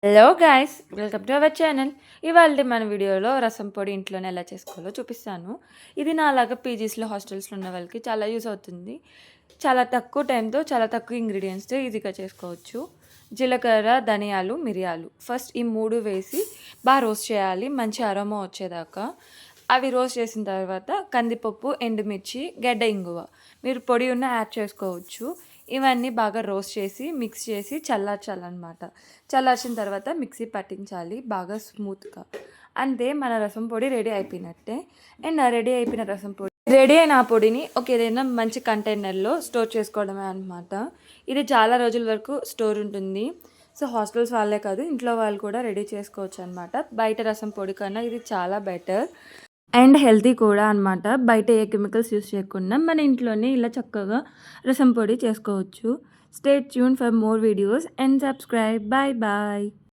Hello guys! Welcome to our channel. ఇవాల్టి మన వీడియోలో రసం పొడి ఇంట్లోనే ఎలా చేసుకోవాలో చూపిస్తాను. ఇది నాలాగా పీజీస్‌లో, హాస్టల్స్‌లో ఉన్న వాళ్ళకి చాలా యూజ్ అవుతుంది. చాలా తక్కువ టైంతో, చాలా తక్కువ ఇంగ్రీడియెంట్స్‌తో ఈజీగా చేసుకోవచ్చు. జీలకర్ర, ధనియాలు, మిరియాలు ఫస్ట్ ఈ 3 వేసి రోస్ట్ చేయాలి మంచి అరోమా వచ్చేదాకా. అవి రోస్ట్ చేసిన తర్వాత కందిపప్పు, ఎండుమిర్చి, గడ్డ ఇంగువ మీరు పొడి ఉన్న యాడ్ చేసుకోవచ్చు. ఇవన్నీ బాగా రోస్ట్ చేసి మిక్స్ చేసి చల్లార్చాలన్నమాట. చల్లార్చిన తర్వాత మిక్సీ పట్టించాలి బాగా స్మూత్‌గా. అంతే మన రసం పొడి రెడీ అయిపోయినట్టే. అండ్ ఆ రెడీ అయిపోయిన రసం పొడి రెడీ అయిన ఆ పొడిని ఏదైనా మంచి కంటైనర్‌లో స్టోర్ చేసుకోవడమే అనమాట. ఇది చాలా రోజుల వరకు స్టోర్ ఉంటుంది. సో, హాస్టల్స్ వాళ్ళే కాదు ఇంట్లో వాళ్ళు కూడా రెడీ చేసుకోవచ్చు అనమాట. బయట రసం పొడి కన్నా ఇది చాలా బెటర్. అండ్ హెల్తీ కూడా అనమాట. బయట ఏ కెమికల్స్ యూజ్ చేయకుండా మన ఇంట్లోనే ఇలా చక్కగా రసం పొడి చేసుకోవచ్చు. Stay tune for more videos and subscribe. Bye bye.